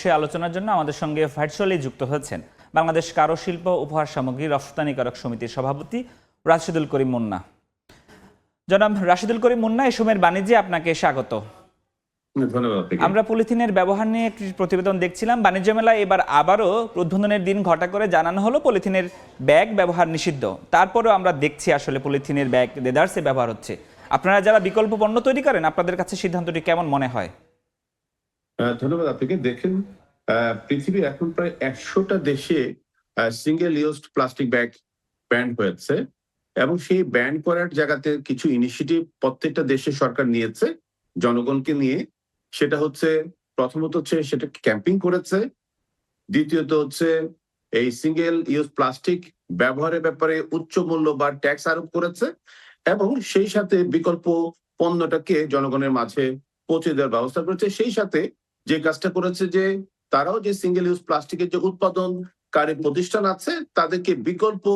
বিষয়ে আলোচনার জন্য আমাদের সঙ্গে ভার্চুয়ালি যুক্ত হয়েছেন বাংলাদেশ কারুশিল্প উপহার সামগ্রী রফতানিকারক সমিতির সভাপতি রাশিদুল করিম মুন্না। জনাব রাশিদুল করিম মুন্না, এই সময়ের বাণিজ্যে আপনাকে স্বাগত। আমরা পলিথিনের ব্যবহার নিয়ে একটি প্রতিবেদন দেখছিলাম। বাণিজ্য মেলায় এবার আবারও উদ্বোধনের দিন ঘটা করে জানানো হলো পলিথিনের ব্যাগ ব্যবহার নিষিদ্ধ। তারপরেও আমরা দেখছি আসলে পলিথিনের ব্যাগ দেদারসে ব্যবহার হচ্ছে। আপনারা যারা বিকল্প পণ্য তৈরি করেন, আপনাদের কাছে সিদ্ধান্তটি কেমন মনে হয়? ধন্যবাদ আপনাকে। দেখেন, পৃথিবীর এখন প্রায় 100টা দেশে single used plastic bag ban হয়েছে এবং সেই ব্যান করার জায়গাতে কিছু ইনিশিয়েটিভ প্রত্যেকটা দেশের সরকার নিয়েছে জনগণকে নিয়ে। সেটা হচ্ছে প্রথমত হচ্ছে সেটা ক্যাম্পিং করেছে, দ্বিতীয়ত হচ্ছে এই সিঙ্গেল ইউজ প্লাস্টিক ব্যবহারের ব্যাপারে উচ্চ মূল্য বা ট্যাক্স আরোপ করেছে এবং সেই সাথে বিকল্প পণ্যটাকে জনগণের মাঝে পৌঁছে দেওয়ার ব্যবস্থা করেছে। সেই সাথে যে কাজটা করেছে যে তারাও যে সিঙ্গেল ইউজ প্লাস্টিকের যে উৎপাদনকারী প্রতিষ্ঠান আছে তাদেরকে বিকল্প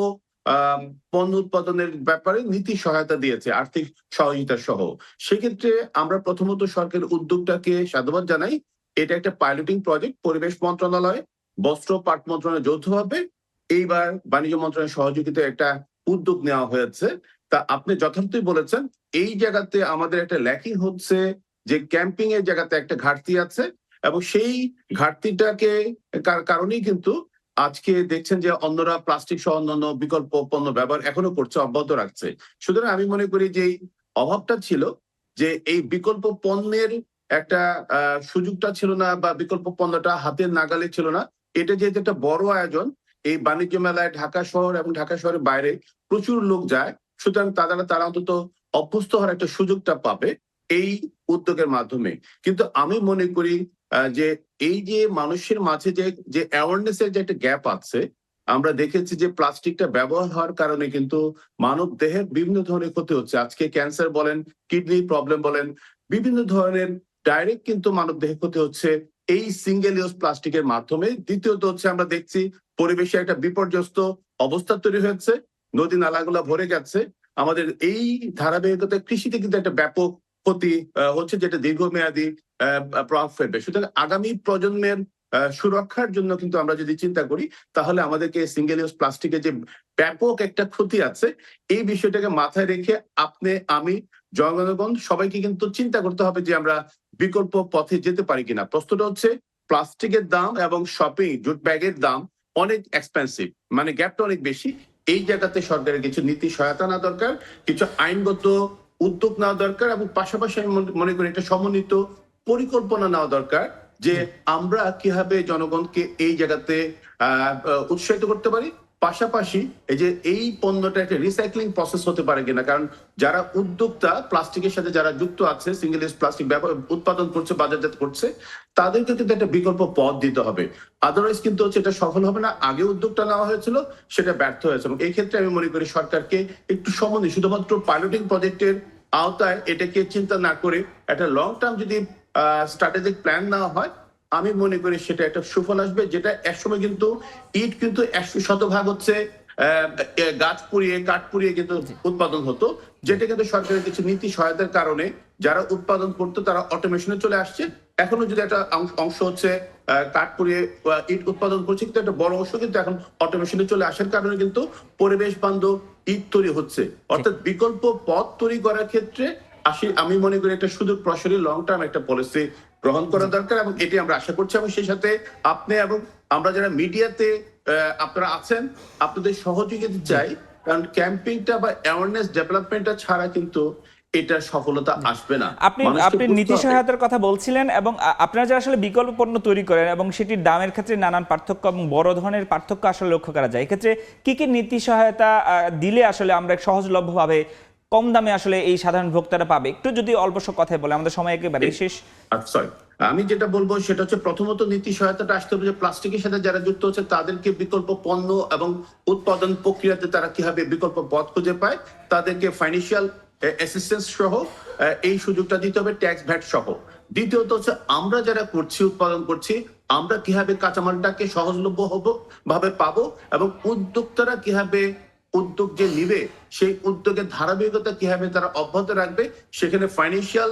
পণ্য উৎপাদনের ব্যাপারে নীতি সহায়তা দিয়েছে, আর্থিক সহযোগিতা সহ। সেক্ষেত্রে আমরা প্রথমত সরকারের উদ্যোগটাকে সাধুবাদ জানাই। এটা একটা পাইলটিং প্রজেক্ট, পরিবেশ মন্ত্রণালয়, বস্ত্র পাট মন্ত্রণালয় যৌথভাবে এইবার বাণিজ্য মন্ত্রণালয়ের সহযোগিতায় একটা উদ্যোগ নেওয়া হয়েছে। তা আপনি যথার্থই বলেছেন, এই জায়গাতে আমাদের একটা ল্যাকিং হচ্ছে যে ক্যাম্পিং এর জায়গাতে একটা ঘাটতি আছে এবং সেই ঘাটতিটাকে কারণেই কিন্তু আজকে দেখছেন যে অন্যরা প্লাস্টিক সহ অন্যান্য বিকল্প পণ্য ব্যবহার এখনো করছে, অব্যাহত রাখছে। সুতরাং আমি মনে করি যে এই অভাবটা ছিল যে এই বিকল্প পণ্যের একটা সুযোগটা ছিল না বা বিকল্প পণ্যটা হাতের নাগালে ছিল না। এটা যেহেতু একটা বড় আয়োজন, এই বাণিজ্য মেলায় ঢাকা শহর এবং ঢাকা শহরের বাইরে প্রচুর লোক যায়, সুতরাং তারা অন্তত অভ্যস্ত হওয়ার একটা সুযোগটা পাবে এই উদ্যোগের মাধ্যমে। কিন্তু আমি মনে করি যে এই যে মানুষের মাঝে যে অ্যাওয়ারনেস এর যে একটা গ্যাপ আছে, আমরা দেখেছি যে প্লাস্টিকটা ব্যবহার হওয়ার কারণে কিন্তু মানব দেহের বিভিন্ন ধরনের ক্ষতি হচ্ছে। আজকে ক্যান্সার বলেন, কিডনি প্রবলেম বলেন, বিভিন্ন ধরনের ডাইরেক্ট কিন্তু মানব দেহে ক্ষতি হচ্ছে এই সিঙ্গেল ইউজ প্লাস্টিকের মাধ্যমে। দ্বিতীয়ত হচ্ছে আমরা দেখছি পরিবেশে একটা বিপর্যস্ত অবস্থা তৈরি হয়েছে, নদী নালাগুলা ভরে গেছে। আমাদের এই ধারাবাহিকতা কৃষিতে কিন্তু একটা ব্যাপক ক্ষতি হচ্ছে, যেটা দীর্ঘমেয়াদী প্রভাব ফেলবে। সুতরাং আগামী প্রজন্মের সুরক্ষার জন্য কিন্তু আমরা যদি চিন্তা করি তাহলে আমাদেরকে সিঙ্গেল ইউজ প্লাস্টিকের যে ব্যাপক একটা ক্ষতি আছে এই বিষয়টাকে মাথায় রেখে আপনি আমি জনগণ সবাইকে কিন্তু চিন্তা করতে হবে যে আমরা বিকল্প পথে যেতে পারি কিনা। প্রশ্নটা হচ্ছে প্লাস্টিকের দাম এবং শপিং জুট ব্যাগের দাম অনেক এক্সপেন্সিভ, মানে গ্যাপটা অনেক বেশি। এই জায়গাতে সরকারের কিছু নীতি সহায়তা নেওয়া দরকার, কিছু আইনগত উদ্যোগ নেওয়া দরকার এবং পাশাপাশি আমি মনে করি একটা সমন্বিত পরিকল্পনা নেওয়া দরকার যে আমরা কিভাবে জনগণকে এই জায়গাতে উৎসাহিত করতে পারি। পাশাপাশি এই যে এই পণ্যটা একটা রিসাইক্লিং প্রসেস হতে পারে কিনা, কারণ যারা উদ্যোক্তা প্লাস্টিকের সাথে যারা যুক্ত আছে, সিঙ্গেল ইউজ প্লাস্টিক উৎপাদন করছে, বাজারজাত করছে, তাদেরকে কিন্তু একটা বিকল্প পথ দিতে হবে। আদারওয়াইজ কিন্তু হচ্ছে এটা সফল হবে না। আগে উদ্যোগটা নেওয়া হয়েছিল, সেটা ব্যর্থ হয়েছে এবং এই ক্ষেত্রে আমি মনে করি সরকারকে একটু সমন্বয়, শুধুমাত্র পাইলটিং প্রজেক্টের আওতায় এটাকে চিন্তা না করে একটা লং টার্ম যদি স্ট্র্যাটেজিক প্ল্যান নেওয়া হয়, আমি মনে করি সেটা একটা সুফল আসবে। যেটা একসময় কিন্তু ইট কিন্তু 100% হচ্ছে গাছ পুড়িয়ে কাঠ পুড়িয়ে কিন্তু উৎপাদন হতো, যেটা কিন্তু সরকারের কিছু নীতি সহায়তার কারণে যারা উৎপাদন করতো তারা অটোমেশনে চলে আসছে। এখনো যদি একটা অংশ হচ্ছে কাঠ পুড়িয়ে ইট উৎপাদন করছে, কিন্তু একটা বড় অংশ কিন্তু এখন অটোমেশনে চলে আসার কারণে কিন্তু পরিবেশ বান্ধব ইট তৈরি হচ্ছে। অর্থাৎ বিকল্প পথ তৈরি করার ক্ষেত্রে আমি মনে করি একটা সুদূর প্রসারী লং টার্ম একটা পলিসি গ্রহণ করা দরকার এবং এটি আমরা আশা করছি। এবং সেই সাথে আপনি এবং আমরা যারা মিডিয়াতে আপনারা আছেন, আপনাদের সহযোগিতা চাই, কারণ ক্যাম্পিংটা বা অ্যাওয়ারনেস ডেভেলপমেন্টটা ছাড়া কিন্তু এটা সফলতা আসবে না। আপনি নীতি সহায়তার কথা বলছিলেন এবং আপনারা যারা আসলে বিকল্প পণ্য তৈরি করেন এবং সেটির দামের ক্ষেত্রে নানান পার্থক্য এবং বড় ধরনের পার্থক্য আসলে লক্ষ্য করা যায়, এক্ষেত্রে কি কি নীতি সহায়তা দিলে আসলে আমরা সহজলভ্যভাবে কম দামে আসলে এই সাধারণ ভোক্তারা পাবে, একটু যদি অল্প কথায় বলে, আমাদের সময় একেবারে শেষ। আমি যেটা বলবো সেটা হচ্ছে প্রথমত নীতি সহায়তাটা আসতে হবে যে প্লাস্টিকের সাথে যারা যুক্ত হচ্ছে তাদেরকে বিকল্প পণ্য এবং উৎপাদন প্রক্রিয়াতে তারা কিভাবে বিকল্প পথ খুঁজে পায়, তাদেরকে ফাইন্যান্সিয়াল অ্যাসিস্ট্যান্স সহ এই সুযোগটা দিতে হবে, ট্যাক্স ভ্যাট সহ। দ্বিতীয়ত হচ্ছে আমরা যারা করছি, উৎপাদন করছি, আমরা কিভাবে কাঁচামালটাকে সহজলভ্য ভাবে পাবো এবং উদ্যোক্তারা কিভাবে উদ্যোগ যে নিবে সেই উদ্যোগের ধারাবাহিকতা কিভাবে তারা অব্যাহত রাখবে, সেখানে ফাইন্যান্সিয়াল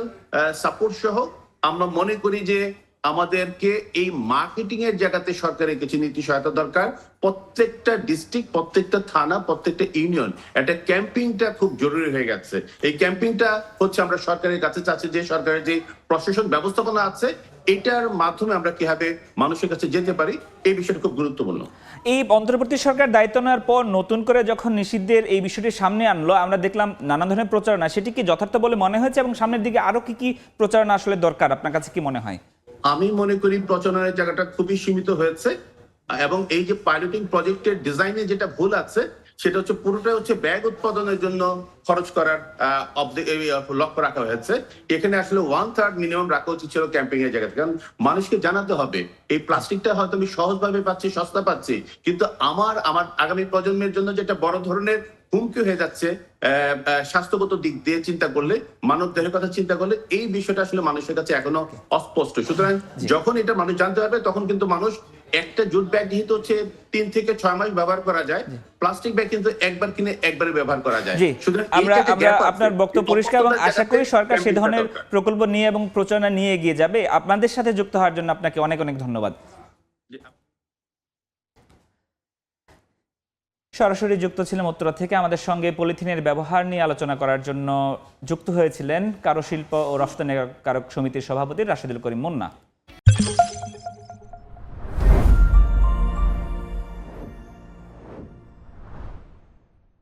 সাপোর্ট সহ আমরা মনে করি যে আমাদেরকে এই মার্কেটিং এর জায়গাতে সরকারের কিছু নীতি সহায়তা দরকার। প্রত্যেকটা ডিস্ট্রিক্ট, প্রত্যেকটা থানা, প্রত্যেকটা ইউনিয়ন একটা ক্যাম্পিংটা খুব জরুরি হয়ে গেছে। এই ক্যাম্পিংটা হচ্ছে আমরা সরকারের কাছে চাচ্ছি যে সরকারের যে প্রশাসন ব্যবস্থাপনা আছে এটার মাধ্যমে আমরা কিভাবে মানুষের কাছে যেতে পারি, এই বিষয়টা খুব গুরুত্বপূর্ণ। এই অন্তর্বর্তী সরকার দায়িত্ব নেওয়ার পর নতুন করে যখন নিষিদ্ধের এই বিষয়টি সামনে আনলো, আমরা দেখলাম নানা ধরনের প্রচারণা, সেটি কি যথার্থ বলে মনে হয়েছে এবং সামনের দিকে আরো কি কি প্রচারণা আসলে দরকার আপনার কাছে কি মনে হয়? আমি মনে করি প্রচারণার জায়গাটা খুবই সীমিত হয়েছে এবং এই যে পাইলটিং প্রজেক্টের ডিজাইনে যেটা ভুল আছে সেটা হচ্ছে পুরোটাই হচ্ছে ব্যাগ উৎপাদনের জন্য খরচ করার লক্ষ্য রাখা হয়েছে। এখানে আসলে 1/3 মিনিমাম রাখা উচিত ছিল ক্যাম্পিং এর জায়গাতে, কারণ মানুষকে জানাতে হবে এই প্লাস্টিকটা হয়তো আমি সহজভাবে পাচ্ছি, সস্তা পাচ্ছি, কিন্তু আমার আগামী প্রজন্মের জন্য যেটা বড় ধরনের হুমকি হয়ে যাচ্ছে স্বাস্থ্যগত দিক দিয়ে চিন্তা করলে, মানব দেহের কথা চিন্তা করলে, এই বিষয়টা আসলে মানুষের কাছে এখনো অস্পষ্ট। সুতরাং যখন এটা মানুষ জানতে পারবে তখন কিন্তু মানুষ, একটা জুট ব্যাগ যেহেতু হচ্ছে 3 থেকে 6 মাস ব্যবহার করা যায়, প্লাস্টিক ব্যাগ কিন্তু একবার কিনে একবারে ব্যবহার করা যায়। সুতরাং আমরা আপনার বক্তব্য পরিষ্কার এবং আশা করি সরকার সেই ধরনের প্রকল্প নিয়ে এবং প্রচারণা নিয়ে এগিয়ে যাবে। আপনাদের সাথে যুক্ত হওয়ার জন্য আপনাকে অনেক অনেক ধন্যবাদ। সরাসরি যুক্ত ছিলাম উত্তরা থেকে। আমাদের সঙ্গে পলিথিনের ব্যবহার নিয়ে আলোচনা করার জন্য যুক্ত হয়েছিলেন কারুশিল্প ও রফতানিকারক সমিতির সভাপতি রাশেদুল করিম মুন্না।